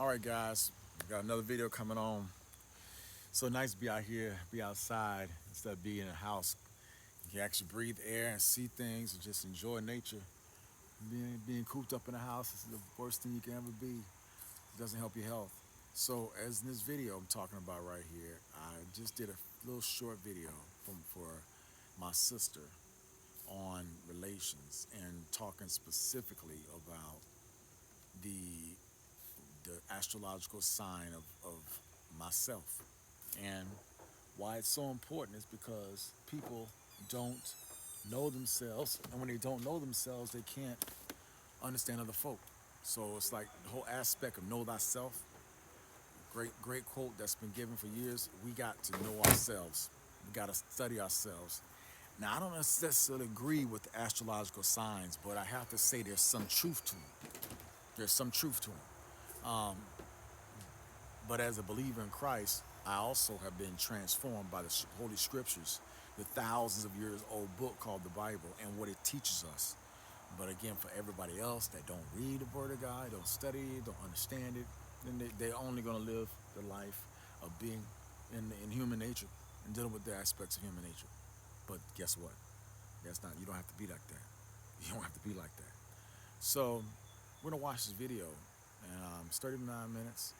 All right, guys, we got another video coming on. So nice to be out here, be outside instead of being in a house. You can actually breathe air and see things and just enjoy nature. Being cooped up in a house is the worst thing you can ever be. It doesn't help your health. So as in this video I'm talking about right here, I just did a little short video for my sister on relations and talking specifically about the the astrological sign of myself. And why it's so important is because people don't know themselves, and when they don't know themselves, they can't understand other folk. So it's like the whole aspect of know thyself. Great quote that's been given for years. We got to know ourselves. We got to study ourselves. Now I don't necessarily agree with the astrological signs, but I have to say there's some truth to them. There's some truth to them. But as a believer in Christ, I also have been transformed by the Holy Scriptures, the thousands of years old book called the Bible, and what it teaches us. But again, for everybody else that don't read the Word of God, don't study it, don't understand it, then they're only going to live the life of being in human nature and dealing with the aspects of human nature. But guess what? That's not. You don't have to be like that. You don't have to be like that. So we're gonna watch this video, and it's 39 minutes.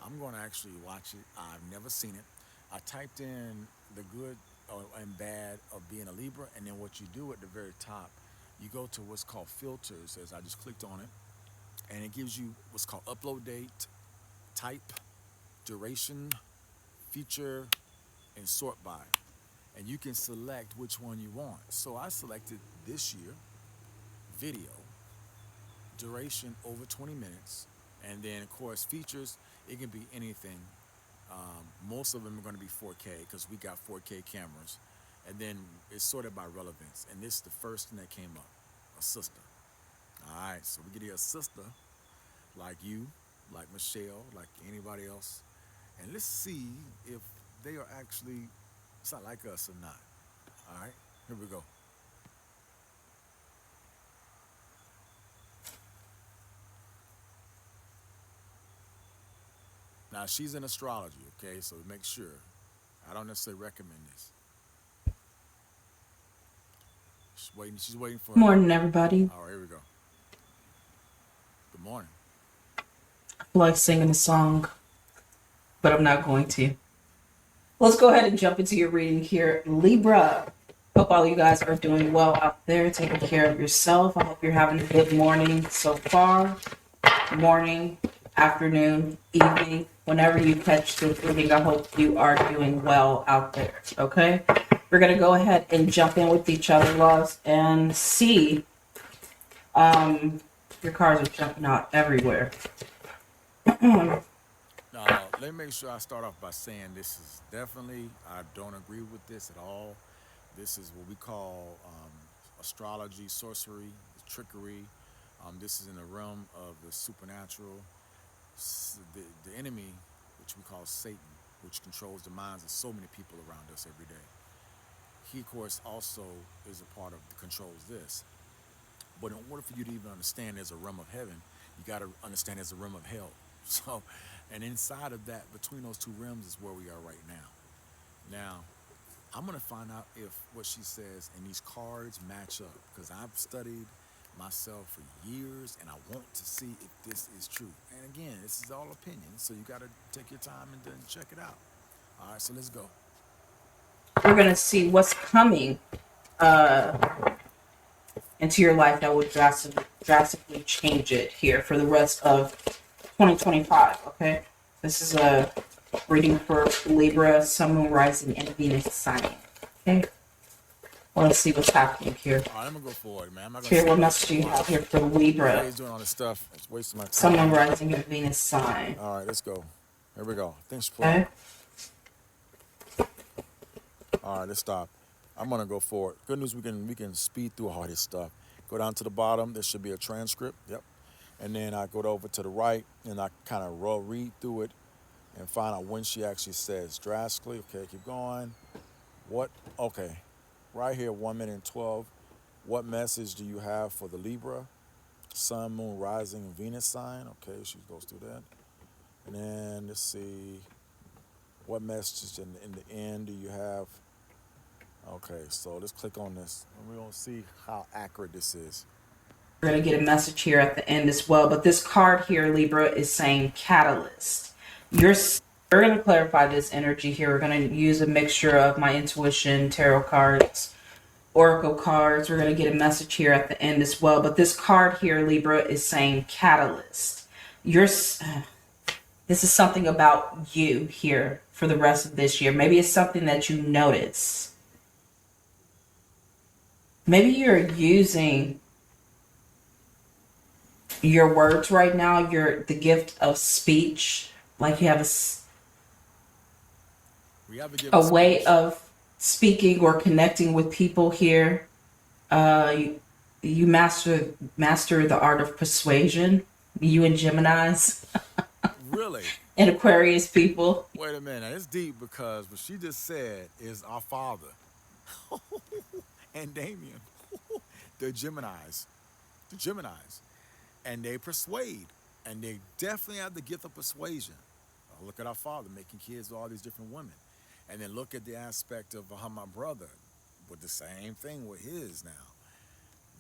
I'm going to actually watch it. I've never seen it. I typed in the good and bad of being a Libra, and then what you do at the very top, you go to what's called filters, as I just clicked on it, and it gives you what's called upload date, type, duration, feature, and sort by. And you can select which one you want. So I selected this year, video, duration over 20 minutes, and then of course features, it can be anything. Most of them are going to be 4K because we got 4K cameras, and then it's sorted by relevance. And this is the first thing that came up, a sister. All right, so we get here a sister like you, like Michelle, like anybody else, and let's see if they are actually it's not like us or not. All right, here we go. Now she's in astrology, okay, so make sure. I don't necessarily recommend this. She's waiting. She's waiting for her. Morning, everybody. All right, here we go. Good morning. I feel like singing a song, but I'm not going to. Let's go ahead and jump into your reading here. Libra. Hope all you guys are doing well out there, taking care of yourself. I hope you're having a good morning so far. Morning, afternoon, evening, whenever you catch this reading, I hope you are doing well out there. Okay? We're going to go ahead and jump in with each other, loves, and see. Your cards are jumping out everywhere. Now, let me make sure I start off by saying this is definitely, I don't agree with this at all. This is what we call astrology, sorcery, trickery. This is in the realm of the supernatural. The enemy, which we call Satan, which controls the minds of so many people around us every day. He, of course, also is a part of controls this. But in order for you to even understand there's a realm of heaven, you got to understand there's a realm of hell. So, and inside of that, between those two realms is where we are right now. Now, I'm going to find out if what she says and these cards match up because I've studied myself for years and I want to see if this is true. And again, this is all opinion, so you got to take your time and then check it out. All right, so let's go. We're going to see what's coming uh, into your life that will drastically change it here for the rest of 2025. Okay, this is a reading for Libra, Sun, Moon, Rising, and Venus sign. Okay, well, let's see what's happening here. All right, I'm gonna go forward, man. I'm not gonna. Here, what message do you have here for Libra? Everybody's doing all this stuff. It's wasting my time. Sun, Moon, Rising, and Venus sign. All right, let's go. Here we go. Thanks for playing. Okay. All right, let's stop. I'm gonna go forward. Good news, we can speed through all this stuff. Go down to the bottom. There should be a transcript. Yep. And then I go over to the right and I kind of read through it and find out when she actually says drastically. Okay, keep going. What? Okay. Right here, 1 minute and 12. What message do you have for the Libra? Sun, Moon, Rising, and Venus sign. Okay, she goes through that. And then let's see, what message in the end do you have? Okay, so let's click on this, and we're gonna see how accurate this is. We're going to get a message here at the end as well. But this card here, Libra, is saying catalyst. We're going to clarify this energy here. We're going to use a mixture of my intuition, tarot cards, oracle cards. We're going to get a message here at the end as well. But this card here, Libra, is saying catalyst. This is something about you here for the rest of this year. Maybe it's something that you notice. Maybe you're using your words right now. You're the gift of speech. Like you have a way of speaking or connecting with people here. You master the art of persuasion. You and Geminis. Really? And Aquarius people. Wait a minute, it's deep because what she just said is our father and Damien. They're Geminis. The Geminis. And they persuade. And they definitely have the gift of persuasion. Look at our father making kids with all these different women. And then look at the aspect of how my brother with the same thing with his now.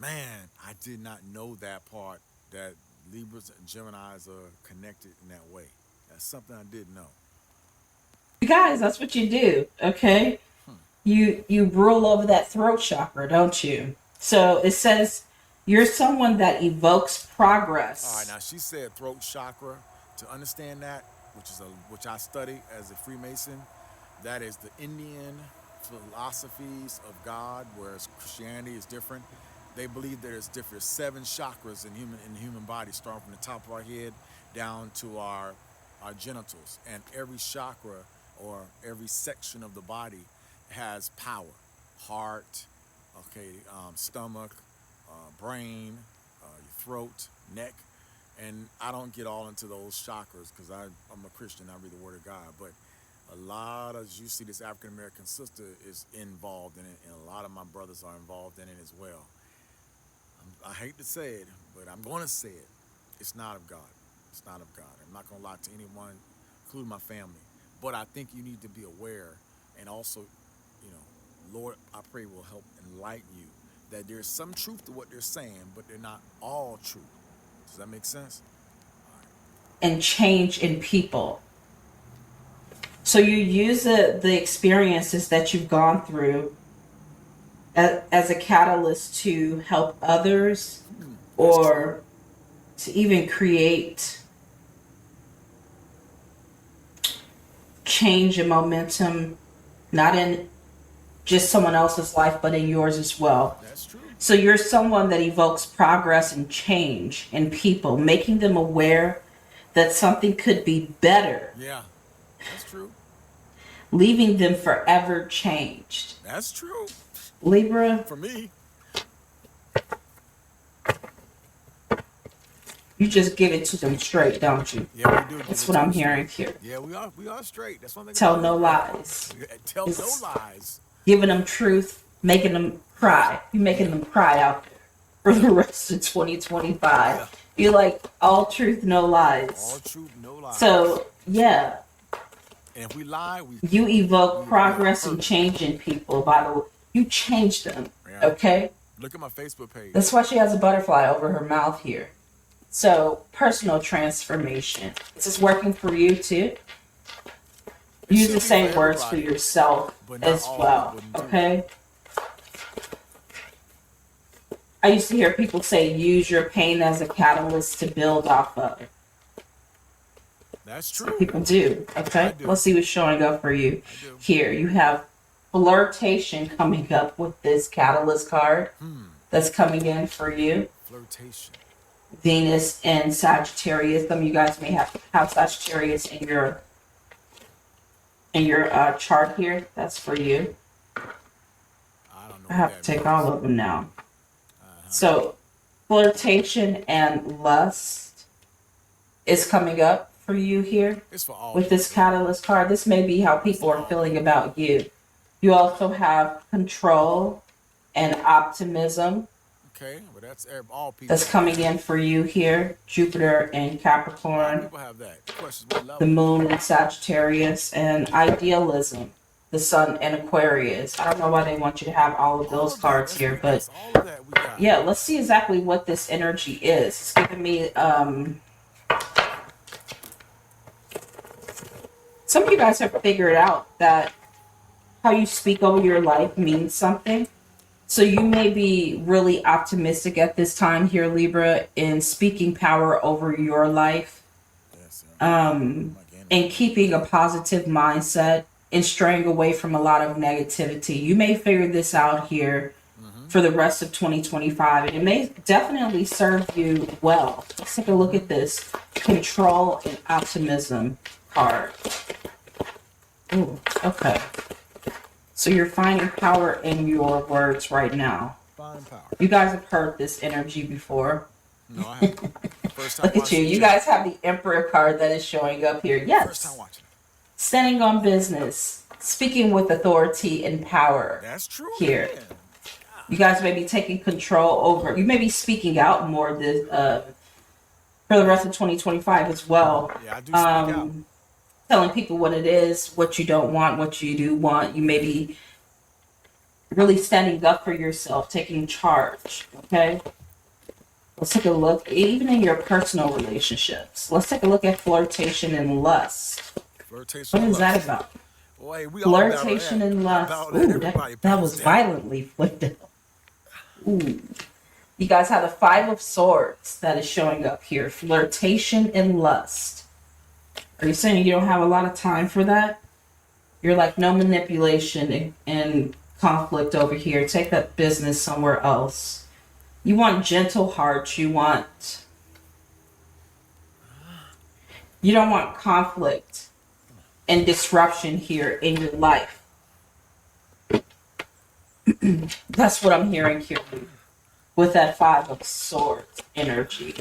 Man, I did not know that part, that Libras and Geminis are connected in that way. That's something I didn't know. You guys, that's what you do, okay? You rule over that throat chakra, don't you? So it says you're someone that evokes progress. All right, now she said throat chakra. To understand that, which I study as a Freemason, that is the Indian philosophies of God, whereas Christianity is different. They believe there's different 7 chakras in the human body, starting from the top of our head down to our genitals, and every chakra or every section of the body has power. Heart, okay, stomach, brain, your throat, neck. And I don't get all into those chakras because I'm a Christian. I read the Word of God. But a lot of, as you see, this African American sister is involved in it, and a lot of my brothers are involved in it as well. I hate to say it, but I'm going to say it. It's not of God. It's not of God. I'm not going to lie to anyone, including my family. But I think you need to be aware, and also, Lord, I pray will help enlighten you that there's some truth to what they're saying, but they're not all true. Does that make sense? And change in people. So you use the experiences that you've gone through as a catalyst to help others, or to even create change and momentum, not in just someone else's life, but in yours as well. That's true. So you're someone that evokes progress and change in people, making them aware that something could be better. Yeah, that's true. Leaving them forever changed. That's true. Libra, For me. you just give it to them straight, don't you? Yeah, we do. That's what I'm hearing here. Yeah, we are straight. That's one thing. Tell no lies. Tell no lies. Giving them truth, making them cry. You're making them cry out there for the rest of 2025. Yeah. You're like, all truth, no lies. All truth, no lies. So, yeah. And if we lie, you evoke progress and change in people, by the way. You change them, okay? Look at my Facebook page. That's why she has a butterfly over her mouth here. So, personal transformation. Is this working for you too? Use the same words for yourself as well, okay? I used to hear people say, use your pain as a catalyst to build off of. That's true. People do, okay? Let's see what's showing up for you here. You have flirtation coming up with this catalyst card that's coming in for you. Flirtation. Venus and Sagittarius. Some of you guys may have Sagittarius in your chart here. That's for you. I don't know. I have to take all of them now. So, flirtation and lust is coming up for you here with this catalyst card. This may be how people are feeling about you. You also have control and optimism. Okay, well that's all people That's have coming that. in for you here. Jupiter in All Capricorn, people have that. The question is what the level. moon in Sagittarius, and idealism, the sun in Aquarius. I don't know why they want you to have all of All those of that. cards That's here, but that's all of that we got. yeah, let's see exactly what this energy is. It's giving me some of you guys have figured out that how you speak over your life means something. So you may be really optimistic at this time here, Libra, in speaking power over your life, Yes, yeah. um, My energy. and keeping a positive mindset and straying away from a lot of negativity. You may figure this out here Mm-hmm. for the rest of 2025, and it may definitely serve you well. Let's take a look Mm-hmm. at this control and optimism card. Ooh, okay. So you're finding power in your words right now. Finding power. You guys have heard this energy before. No, I haven't. First time Look at you. watching the You channel. guys have the Emperor card that is showing up here. First time Yes. watching it. Standing on business, speaking with authority and power That's true here. again. You guys may be taking control over, you may be speaking out more this, for the rest of 2025 as well. Yeah, I do speak out. Telling people what it is, what you don't want, what you do want. You may be really standing up for yourself, taking charge. Okay. Let's take a look, even in your personal relationships. Let's take a look at flirtation and lust. Flirtation What and is lust. that about? Well, hey, we all battle Flirtation that. and I lust. battle that. Ooh, Everybody that battles was that. violently flipped up. Ooh. You guys have the Five of Swords that is showing up here. Flirtation and lust. Are you saying you don't have a lot of time for that? You're like, no manipulation and conflict over here. Take that business somewhere else. You want gentle hearts. You don't want conflict and disruption here in your life. That's what I'm hearing here with that Five of Swords energy.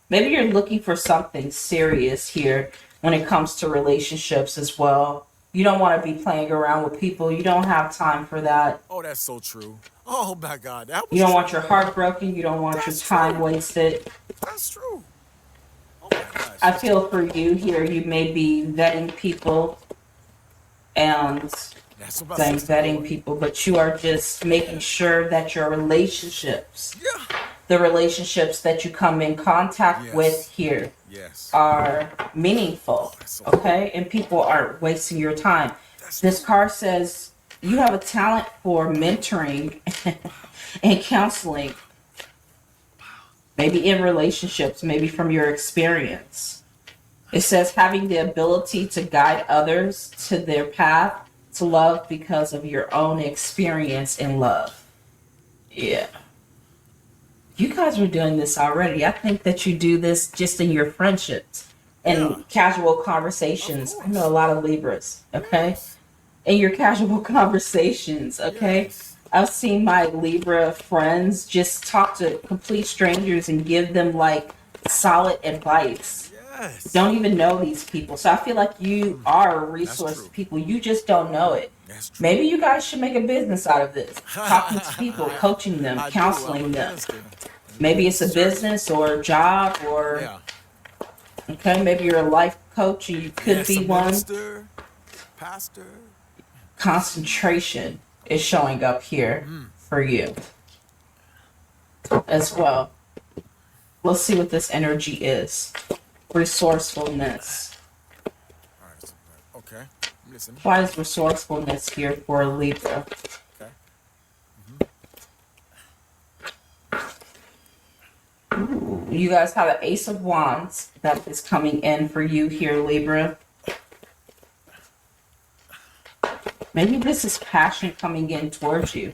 Maybe you're looking for something serious here when it comes to relationships as well. You don't want to be playing around with people. You don't have time for that. Oh, that's so true. Oh my God, that You was don't true. want your heart broken. You don't want your That's time true. wasted. That's true. Oh my gosh. I feel for you here. You may be vetting people and That's what my saying sister vetting doing. people, but you are just making sure that your relationships, Yeah. the relationships that you come in contact with Yes. here, Yes. are meaningful, Oh, that's so okay? And people aren't wasting your time. That's This true. card says you have a talent for mentoring and counseling, maybe in relationships, maybe from your experience. It says having the ability to guide others to their path to love because of your own experience in love. Yeah. You guys were doing this already. I think that you do this just in your friendships Yeah. and casual Of conversations. I know a course. lot of Libras, okay? Yes. In your casual conversations, okay? Yes. I've seen my Libra friends just talk to complete strangers and give them like solid advice. Yes. Don't even know these people. So I feel like you are a That's resource true. to people. You just don't know it. That's true. Maybe you guys should make a business out of this. Talking to people, coaching them, I do. I'm a counseling them. minister. Maybe it's a Church. business or a job or, Yeah. okay, maybe you're a life coach and you could Yes, be a one. minister, pastor. Concentration is showing up here for you as well. Let's see what this energy is. Resourcefulness. All right. Okay. I'm listening. Why is resourcefulness here for a Libra? Okay. You guys have an Ace of Wands that is coming in for you here, Libra. Maybe this is passion coming in towards you.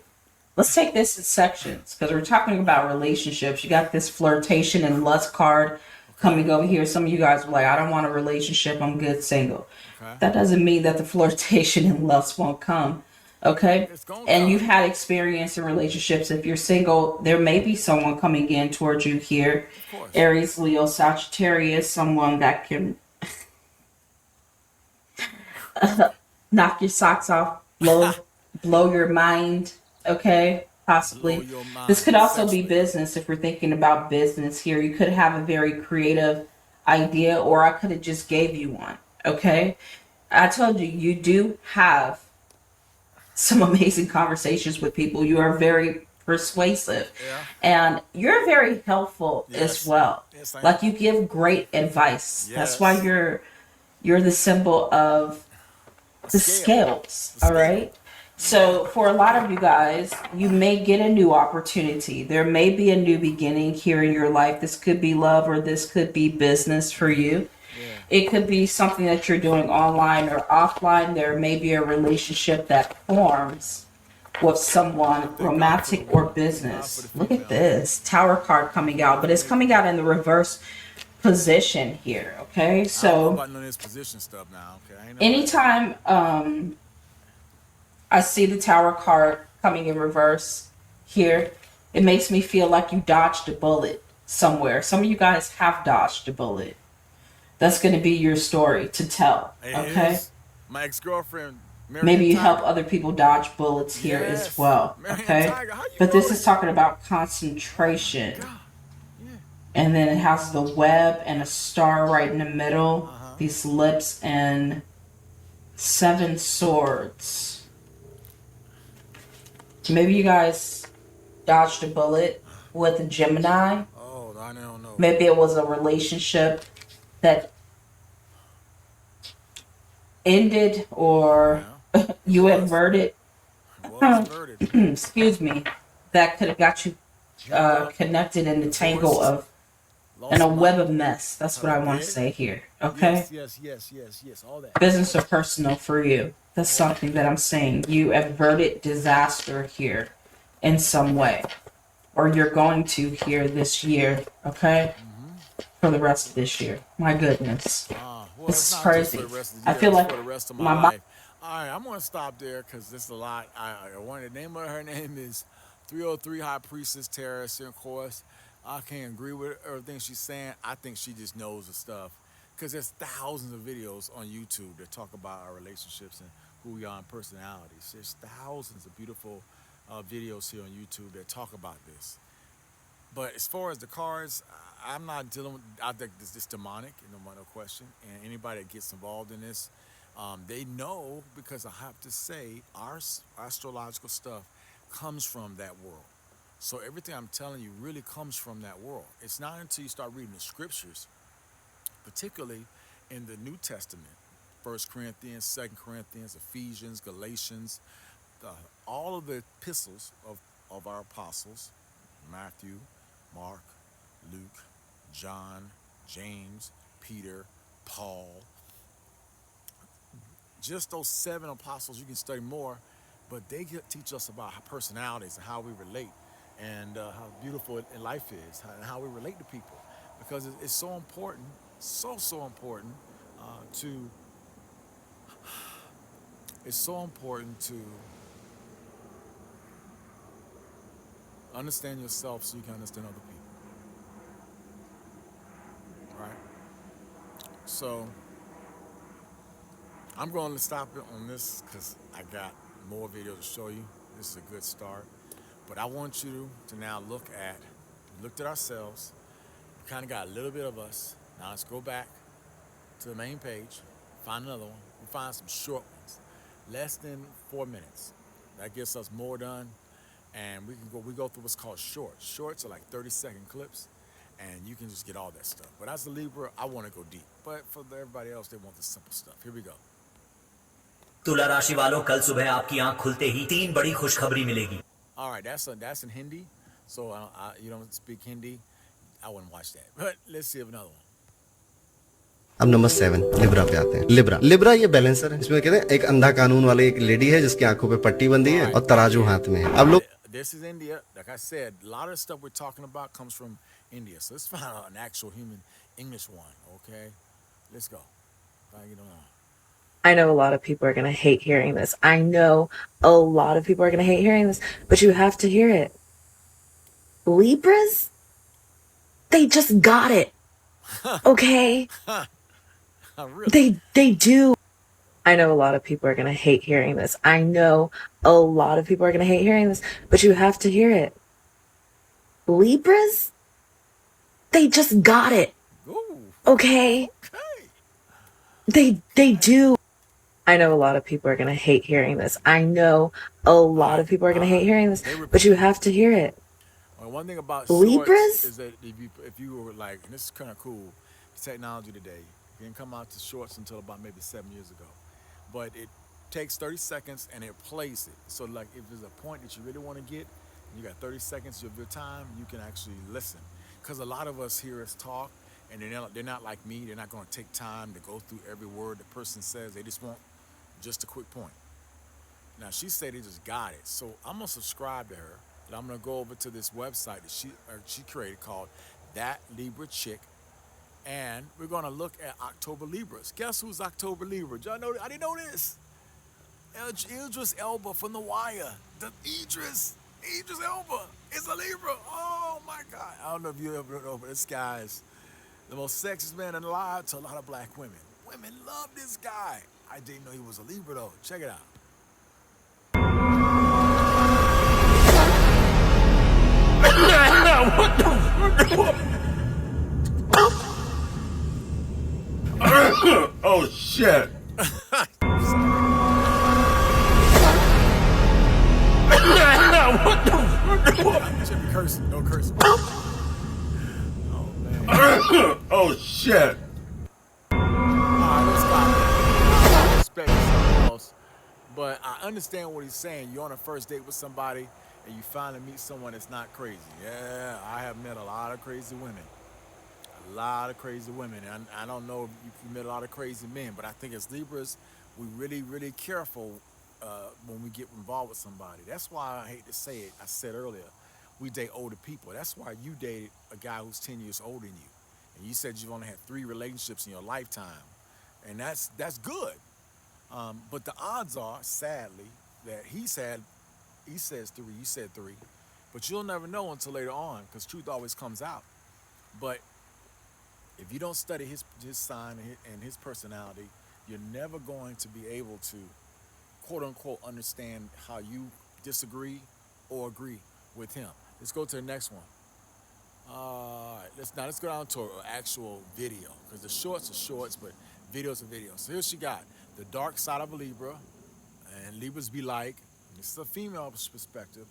Let's take this in sections because we're talking about relationships. You got this flirtation and lust card coming over here. Some of you guys were like, I don't want a relationship. I'm good single. Okay. That doesn't mean that the flirtation and lust won't come. Okay? It's gonna And come. you've had experience in relationships. If you're single, there may be someone coming in towards you here. Of course. Aries, Leo, Sagittarius, someone that can knock your socks off, blow your mind, okay? blow possibly. your This mind could also be sexually. business if we're thinking about business here. You could have a very creative idea, or I could have just gave you one. Okay. I told you, you do have some amazing conversations with people. You are very persuasive Yeah. and you're very helpful as Yes. well. Yes, I am. Like you give great advice. That's why Yes. you're the symbol of A the scale. scales, The all scale. right? So, for a lot of you guys, you may get a new opportunity. There may be a new beginning here in your life. This could be love or this could be business for you. Yeah. It could be something that you're doing online or offline. There may be a relationship that forms with someone, Thank God for the romantic or woman. Thank God for the business. Look at female. this Tower card coming out, but it's coming out in the reverse position here, okay? I don't know So, about none of this position stuff now. Okay, I ain't know about that. anytime I see the Tower card coming in reverse here, it makes me feel like you dodged a bullet somewhere. Some of you guys have dodged a bullet. That's going to be your story to tell, It okay? is. My ex-girlfriend, Maybe Marianne you help Tiger. other people dodge bullets here as Yes, well, Marianne okay? Tiger. How you But know this is that? talking about Oh my concentration. God. Yeah. And then it has the web and a star right in the middle, Uh-huh. these lips and 7 swords. Maybe you guys dodged a bullet with a Gemini. Oh, I don't know. Maybe it was a relationship that ended or Yeah. It you was. adverted, It was averted. excuse me, that could have got you Hemmed up, connected in the tangle divorced, of in a lost web money. of mess. That's what I want to Yeah. say here. Okay, Yes, yes, yes, yes, yes. All that. business or personal for you. That's All that. something that I'm saying. You averted disaster here in some way, or you're going to here this year. Okay, for the rest of this year. My goodness, Well, it's this is not just for crazy. the rest of the I year. feel It's like for the rest of my my mind. life. All right, I'm gonna stop there because this is a lot. I wanted the name of her name is 303 High Priestess Terrace. And of course, I can't agree with everything she's saying. I think she just knows the stuff because there's thousands of videos on YouTube that talk about our relationships and who we are and personalities. There's thousands of beautiful videos here on YouTube that talk about this. But as far as the cards, I'm not dealing with. I think this is demonic, no question. And anybody that gets involved in this, they know because I have to say our astrological stuff comes from that world. So everything I'm telling you really comes from that world. It's not until you start reading the scriptures, particularly in the New Testament, First Corinthians, Second Corinthians, Ephesians, Galatians, uh, all of the epistles of our apostles, Matthew, Mark, Luke, John, James, Peter, Paul, just those 7 apostles. You can study more, but they teach us about how personalities and how we relate and how beautiful life is and how we relate to people because it's so important, so important to it's so important to understand yourself so you can understand other people, right? So I'm going to stop it on this because I got more videos to show you. This is a good start. But I want you to now we looked at ourselves, we kind of got a little bit of us. Now let's go back to the main page, find another one. We find some short ones, less than 4 minutes. That gets us more done. And we go through what's called shorts. Shorts are like 30-second clips, and you can just get all that stuff. But as a Libra, I want to go deep. But for everybody else, they want the simple stuff. Here we go. तुला राशि वालों कल सुबह आपकी आंख खुलते ही 3 बड़ी खुशखबरी मिलेगी. All right, that's in Hindi. So you don't speak Hindi. I wouldn't watch that. But let's see another one. अब नंबर 7 लिब्रा पे आते हैं. लिब्रा लिब्रा ये बैलेंसर है. इसमें कहते हैं एक अंधा कानून वाले एक लेडी है जिसकी आंखों पे पट्टी बंधी है और तराजू हाथ में है. अब लोग This is India. Like I said, a lot of the stuff we're talking about comes from India. So let's find out an actual human English one, okay? Let's go. If I get on. I know a lot of people are going to hate hearing this. I know a lot of people are going to hate hearing this, but you have to hear it. Libras, they just got it. Okay? Really? They do. I know a lot of people are going to hate hearing this. I know a lot of people are going to hate hearing this, but you have to hear it. Libras, they just got it. Ooh, Okay? okay. They do. I know a lot of people are going to hate hearing this. I know a lot of people are going to hate hearing this, They but you repeat. have to hear it. Well, one thing about shorts Libras? is that if you were like, and this is kind of cool, technology today, you didn't come out to shorts until about maybe 7 years ago, but it takes 30 seconds and it plays it. So like if there's a point that you really want to get, and you got 30 seconds of your time, you can actually listen. Because a lot of us hear us talk, and they're not like me. They're not going to take time to go through every word the person says. They just want just a quick point. Now she said they just got it, so I'm gonna subscribe to her, and I'm gonna go over to this website that she created called That Libra Chick, and we're gonna look at October Libras. Guess who's October Libra? Y'all know? I didn't know this. Idris Elba from The Wire. Idris Elba is a Libra. Oh my God! I don't know if you ever know, but this guy is the most sexiest man alive to a lot of black women. Women love this guy. I didn't know he was a Libra though. Check it out. Oh shit. Should be cursing. No cursing. Oh man. Oh shit. Alright, let's stop that. I respect something else. But I understand what he's saying. You're on a first date with somebody and you finally meet someone that's not crazy. Yeah, I have met a lot of crazy women. A lot of crazy women. And I don't know if you've met a lot of crazy men, but I think as Libras, we really, really careful when we get involved with somebody. That's why I hate to say it. I said earlier, we date older people. That's why you dated a guy who's 10 years older than you. And you said you've only had 3 relationships in your lifetime. And that's good. But the odds are, sadly, that he says 3, you said 3. But you'll never know until later on because truth always comes out. But if you don't study his sign and his personality, you're never going to be able to, quote unquote, understand how you disagree or agree with him. Let's go to the next one. All right, let's go down to an actual video because the shorts are shorts, but videos are videos. So here she got the dark side of a Libra, and Libras be like. This is a female perspective,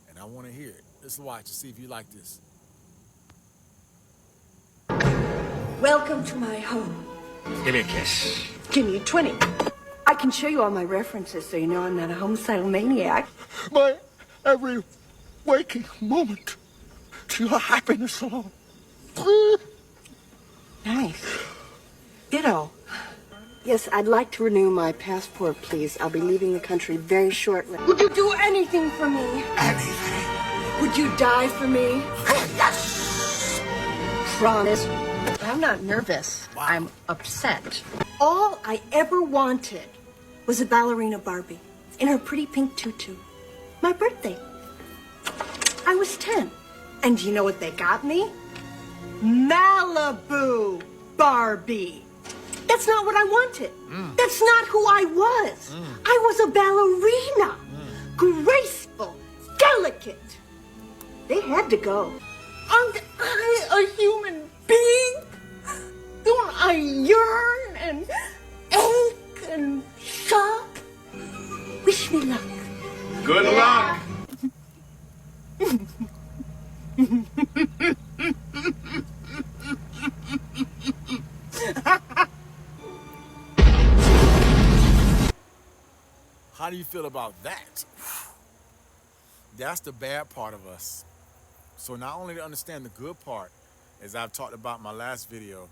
and I want to hear it. Let's watch and see if you like this. Welcome to my home. Give me a kiss. Give me a 20. I can show you all my references so you know I'm not a homicidal maniac. My every waking moment to your happiness alone. Nice. Ditto. Yes, I'd like to renew my passport, please. I'll be leaving the country very shortly. Would you do anything for me? Anything. Would you die for me? Yes! Promise. I'm not nervous. Wow. I'm upset. All I ever wanted was a ballerina Barbie in her pretty pink tutu. My birthday. I was 10. And you know what they got me? Malibu Barbie. That's not what I wanted. That's not who I was. I was a ballerina. Graceful, delicate. They had to go. Aren't I a human being? Don't I yearn and ache and sob? Wish me luck. Good luck. How do you feel about that? That's the bad part of us. So not only to understand the good part, as I've talked about in my last video,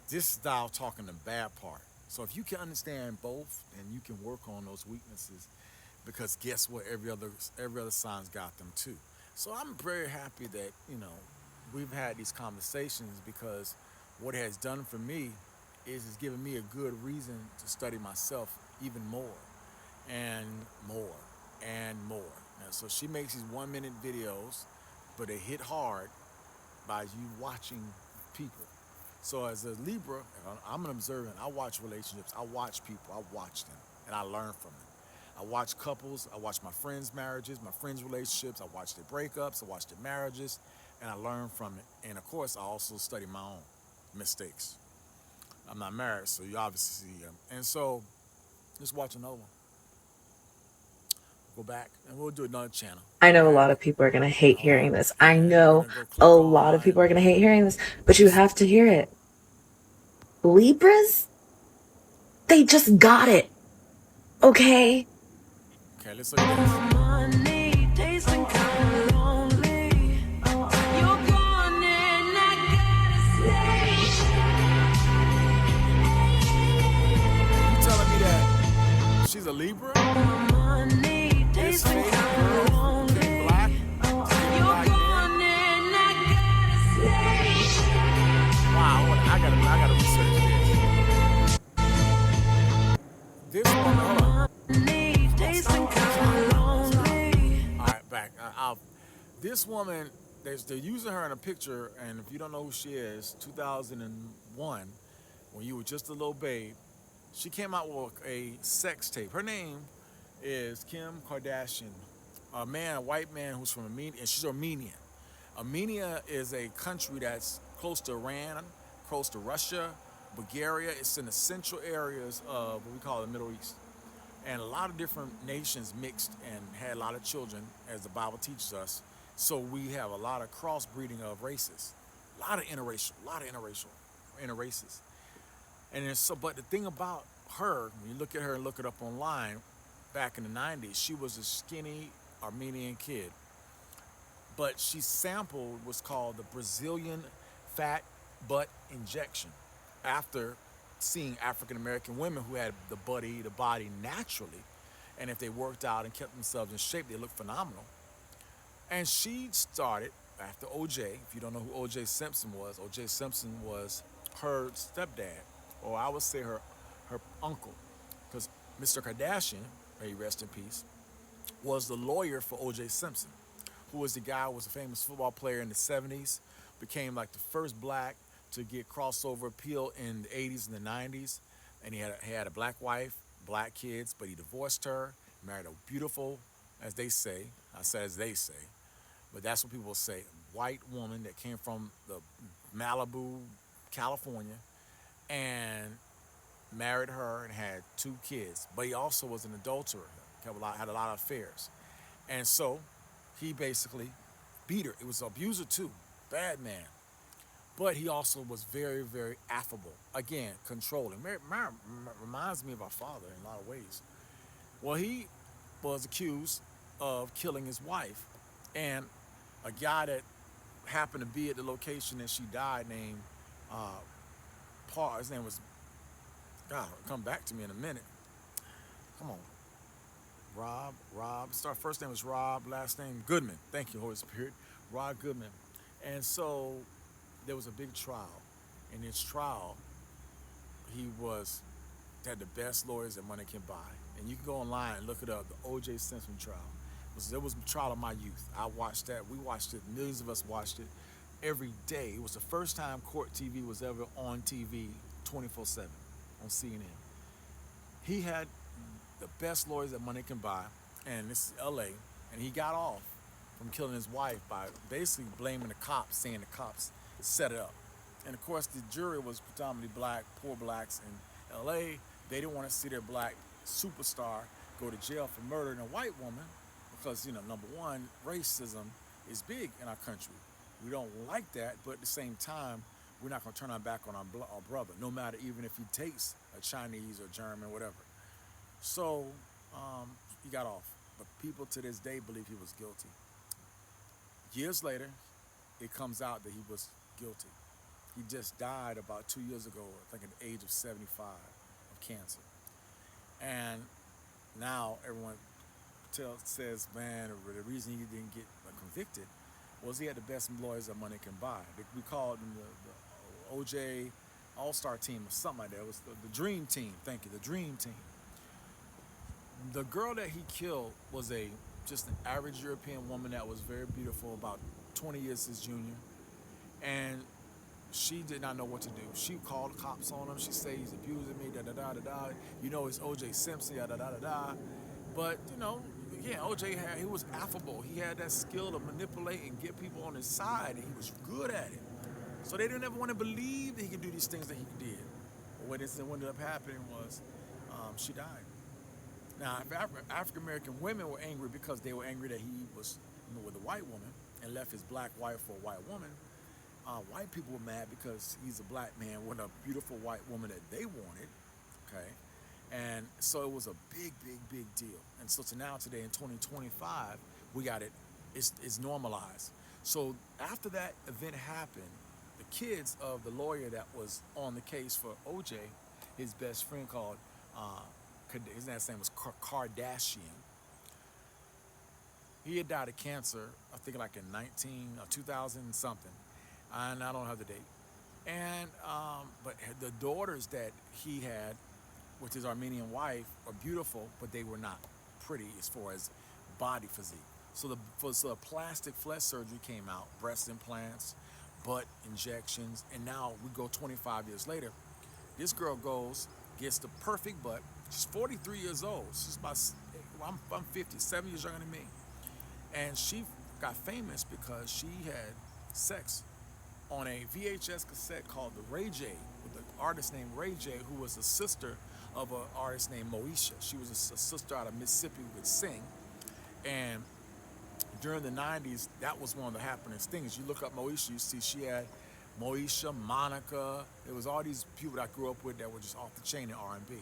this style talking the bad part. So if you can understand both, then you can work on those weaknesses, because guess what? Every other sign's got them too. So I'm very happy that, we've had these conversations, because what it has done for me is it's given me a good reason to study myself even more and more and more. Now, so she makes these 1-minute videos, but they hit hard by you watching people. So as a Libra, I'm an observant. I watch relationships. I watch people. I watch them, and I learn from them. I watch couples. I watch my friends' marriages, my friends' relationships. I watch their breakups. I watch their marriages, and I learn from it. And of course, I also study my own mistakes. I'm not married, so you obviously see them. And so, just watch another one. Go back, and we'll do another channel. I Go know a back. lot of people are going to hate All right. hearing this. I And you're know gonna go a click lot of people on are going to hate hearing this, but you this. have to hear it. Libras, they just got it. Okay? Okay, let's look at this. You telling me that she's a Libra? This fake girl who became black to get black men? Wow, I gotta research this. This woman, hold on. All right, back. This woman, they're using her in a picture, and if you don't know who she is, 2001, when you were just a little babe, she came out with a sex tape. Her name is Kim Kardashian, a white man who's from Armenia, and she's Armenian. Armenia is a country that's close to Iran, close to Russia, Bulgaria. It's in the central areas of what we call the Middle East. And a lot of different nations mixed and had a lot of children, as the Bible teaches us. So we have a lot of crossbreeding of races, a lot of interracial. And but the thing about her, when you look at her and look it up online, back in the 90s, she was a skinny Armenian kid. But she sampled what's called the Brazilian fat butt injection after seeing African American women who had the body naturally, and if they worked out and kept themselves in shape, they looked phenomenal. And she started after OJ. If you don't know who OJ Simpson was, OJ Simpson was her stepdad, or I would say her uncle, because Mr. Kardashian, may he rest in peace, was the lawyer for OJ Simpson, who was the guy who was a famous football player in the 70s, became like the first black to get crossover appeal in the 80s and the 90s. And he had a black wife, black kids, but he divorced her, married a beautiful, as they say, I said as they say, but that's what people say, white woman that came from the Malibu, California, and married her and had 2 kids. But he also was an adulterer, had a lot of affairs. And so he basically beat her. It was an abuser too, bad man. But he also was very, very affable. Again, controlling. Reminds me of our father in a lot of ways. Well, he was accused of killing his wife. And a guy that happened to be at the location that she died named Paul, his name was, God, it'll come back to me in a minute. Come on. Rob, first name was Rob, last name Goodman. Thank you, Holy Spirit. Rob Goodman. And so there was a big trial. In this trial, he had the best lawyers that money can buy. And you can go online and look it up, the O.J. Simpson trial. It was a trial of my youth. I watched that. We watched it. Millions of us watched it every day. It was the first time court TV was ever on TV 24/7 on CNN. He had the best lawyers that money can buy, and this is L.A., and he got off from killing his wife by basically blaming the cops, saying the cops set it up. And of course, the jury was predominantly black, poor blacks in L.A. They didn't want to see their black superstar go to jail for murdering a white woman because, number one, racism is big in our country. We don't like that, but at the same time, we're not going to turn our back on our brother, no matter even if he takes a Chinese or German, whatever. So he got off, but people to this day believe he was guilty. Years later, it comes out that he was guilty. He just died about 2 years ago, I think at the age of 75 of cancer. And now everyone says, man, the reason he didn't get convicted was he had the best lawyers that money can buy. We called him the OJ All-Star Team or something like that. It was the Dream Team. Thank you, the Dream Team. The girl that he killed was just an average European woman that was very beautiful, about 20 years his junior. And she did not know what to do. She called the cops on him. She said he's abusing me, da da da da da. You know, it's O.J. Simpson, da da da da da. But you know, again, he was affable. He had that skill to manipulate and get people on his side, and he was good at it. So they didn't ever want to believe that he could do these things that he did. But what ended up happening was, she died. Now, African American women were angry because they were angry that he was with a white woman and left his black wife for a white woman. White people were mad because he's a black man with a beautiful white woman that they wanted. Okay, and so it was a big, big, big deal. And so to now, today in 2025, we got it. It's normalized. So after that event happened, the kids of the lawyer that was on the case for OJ, his best friend called, his last name was Kardashian. He had died of cancer, I think like in 2000 something, and I don't have the date. And but the daughters that he had with his Armenian wife are beautiful, but they were not pretty as far as body physique. So the plastic flesh surgery came out, breast implants, butt injections, and now we go 25 years later. This girl gets the perfect butt. She's 43 years old. She's about, I'm 50, 7 years younger than me. And she got famous because she had sex on a VHS cassette called The Ray J, with an artist named Ray J, who was the sister of an artist named Moesha. She was a sister out of Mississippi who could sing. And during the 90s, that was one of the happeningest things. You look up Moesha, you see she had Moesha, Monica. It was all these people that I grew up with that were just off the chain in R&B.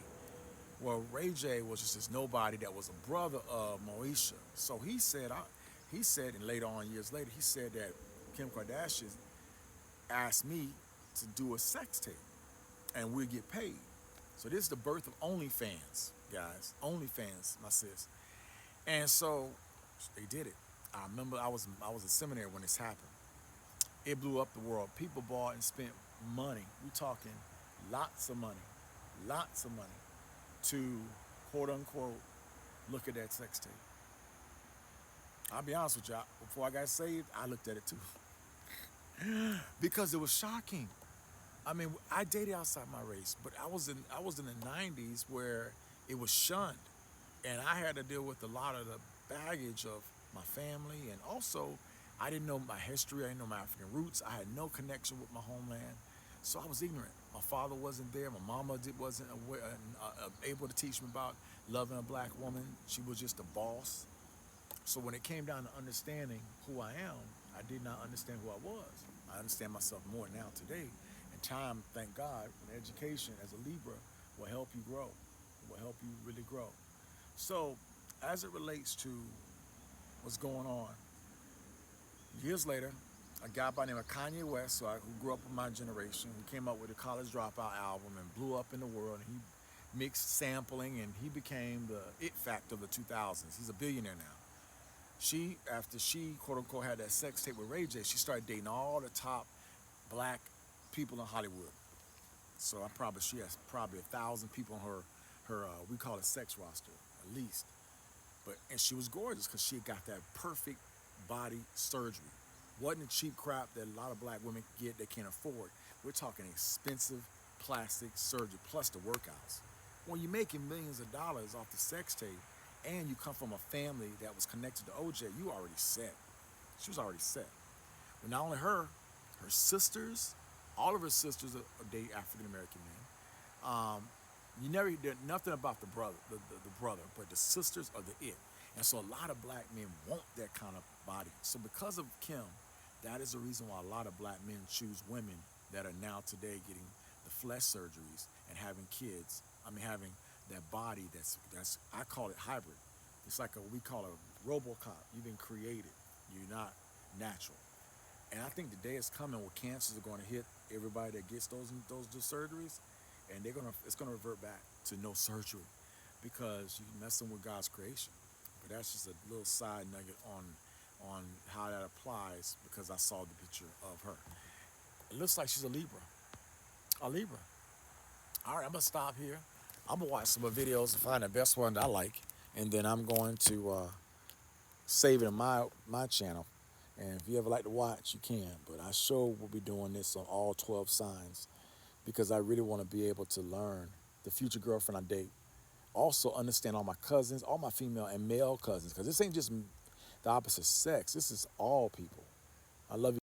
Well, Ray J was just this nobody that was a brother of Moesha. So he said, and later on, years later, he said that Kim Kardashian asked me to do a sex tape and we'll get paid. So this is the birth of OnlyFans, guys. OnlyFans, my sis. And so they did it. I remember I was in seminary when this happened. It blew up the world. People bought and spent money. We're talking lots of money to quote unquote look at that sex tape. I'll be honest with y'all, before I got saved, I looked at it too. Because it was shocking. I mean, I dated outside my race, but I was in the 90s where it was shunned. And I had to deal with a lot of the baggage of my family, and also I didn't know my history, I didn't know my African roots, I had no connection with my homeland, so I was ignorant. My father wasn't there, my mama wasn't aware, able to teach me about loving a black woman. She was just a boss. So when it came down to understanding who I am, I did not understand who I was. I understand myself more now today. And time, thank God, and education as a Libra will help you grow. It will help you really grow. So as it relates to what's going on, years later, a guy by the name of Kanye West, who grew up in my generation, who came up with a College Dropout album and blew up in the world. And he mixed sampling and he became the it factor of the 2000s. He's a billionaire now. After she, quote unquote, had that sex tape with Ray J, she started dating all the top black people in Hollywood. So she has probably 1,000 people on her we call it sex roster, at least. And she was gorgeous because she got that perfect body surgery. Wasn't the cheap crap that a lot of black women get they can't afford. We're talking expensive plastic surgery plus the workouts. When you're making millions of dollars off the sex tape and you come from a family that was connected to OJ, you already set. She was already set. But not only her sisters, all of her sisters are date African American men. You never hear nothing about the brother, but the sisters are the it. And so a lot of black men want that kind of body. So because of Kim, that is the reason why a lot of black men choose women that are now today getting the flesh surgeries and having kids. Having that body that's I call it hybrid. It's like we call a RoboCop. You've been created. You're not natural. And I think the day is coming where cancers are going to hit everybody that gets those surgeries, and it's gonna revert back to no surgery because you're messing with God's creation. But that's just a little side nugget on how that applies because I saw the picture of her. It looks like she's a Libra. A Libra. All right, I'm gonna stop here. I'm gonna watch some more videos and find the best one that I like, and then I'm going to save it in my channel And if you ever like to watch, you can. But I sure will be doing this on all 12 signs because I really want to be able to learn the future girlfriend I date. Also understand all my cousins, all my female and male cousins, because this ain't just the opposite sex. This is all people. I love you.